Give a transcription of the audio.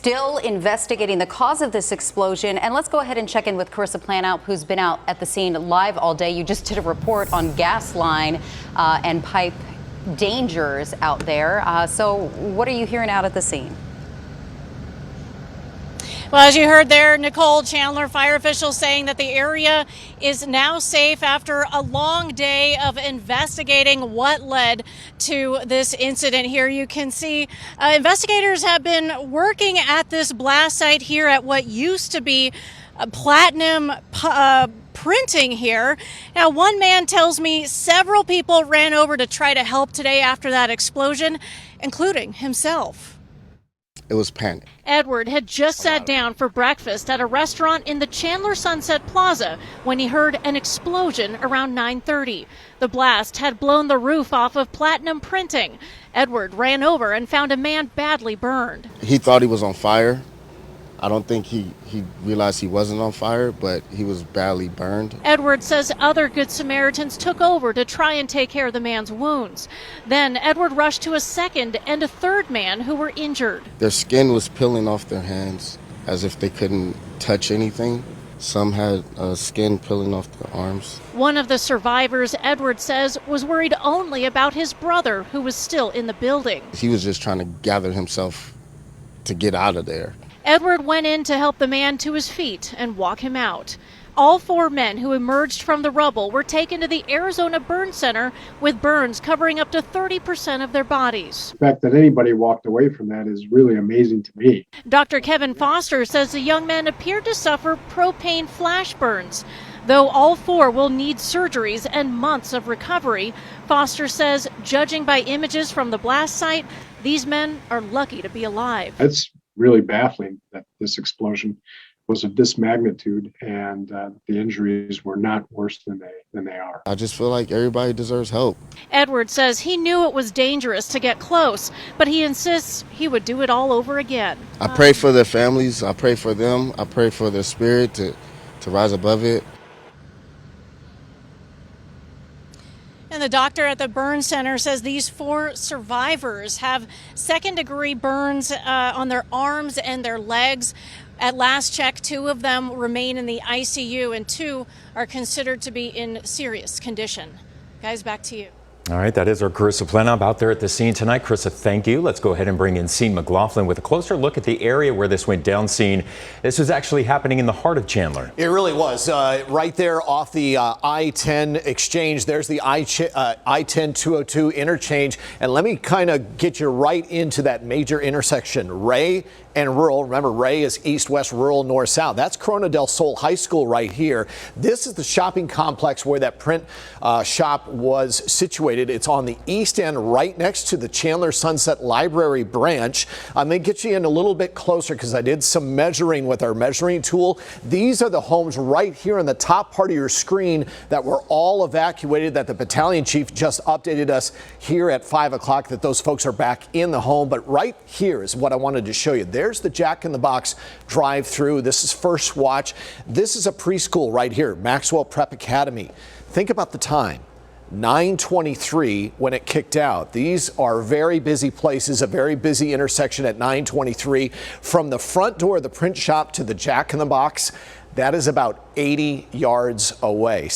Still investigating the cause of this explosion. And let's go ahead and check in with Carissa Planout, who's been out at the scene live all day. You just did a report on gas line and pipe dangers out there. So what are you hearing out at the scene? Well, as you heard there, Nicole, Chandler, fire officials saying that the area is now safe after a long day of investigating what led to this incident here. You can see investigators have been working at this blast site here at what used to be platinum printing here. Now, one man tells me several people ran over to try to help today after that explosion, including himself. It was panic. Edward had just sat down for breakfast at a restaurant in the Chandler Sunset Plaza when he heard an explosion around 9:30. The blast had blown the roof off of platinum printing. Edward ran over and found a man badly burned. He thought he was on fire. I don't think he realized he wasn't on fire, but he was badly burned. Edward says other Good Samaritans took over to try and take care of the man's wounds. Then Edward rushed to a second and a third man who were injured. Their skin was peeling off their hands as if they couldn't touch anything. Some had skin peeling off their arms. One of the survivors, Edward says, was worried only about his brother, who was still in the building. He was just trying to gather himself to get out of there. Edward went in to help the man to his feet and walk him out. All four men who emerged from the rubble were taken to the Arizona Burn Center with burns covering up to 30% of their bodies. The fact that anybody walked away from that is really amazing to me. Dr. Kevin Foster says the young men appeared to suffer propane flash burns. Though all four will need surgeries and months of recovery, Foster says, judging by images from the blast site, these men are lucky to be alive. It's really baffling that this explosion was of this magnitude and the injuries were not worse than they are. I just feel like everybody deserves help. Edward says he knew it was dangerous to get close, but he insists he would do it all over again. I pray for their families. I pray for them. I pray for their spirit to rise above it. And the doctor at the burn center says these four survivors have second-degree burns on their arms and their legs. At last check, 2 of them remain in the ICU and 2 are considered to be in serious condition. Guys, back to you. All right, that is our Carissa Planout out there at the scene tonight. Carissa, thank you. Let's go ahead and bring in Scene McLaughlin with a closer look at the area where this went down. Scene, this was actually happening in the heart of Chandler. It really was. Right there off the I-10 exchange. There's the I-10-202 interchange. And let me kind of get you right into that major intersection. Ray and rural. Remember, Ray is east-west, rural, north-south. That's Corona del Sol High School right here. This is the shopping complex where that print shop was situated. It's on the east end, right next to the Chandler Sunset Library branch. I'm going to get you in a little bit closer because I did some measuring with our measuring tool. These are the homes right here on the top part of your screen that were all evacuated, that the battalion chief just updated us here at 5 o'clock that those folks are back in the home. But right here is what I wanted to show you. There's the Jack in the Box drive-through. This is First Watch. This is a preschool right here, Maxwell Prep Academy. Think about the time. 9:23 when it kicked out. These are very busy places, a very busy intersection at 9:23. From the front door of the print shop to the Jack in the Box, that is about 80 yards away.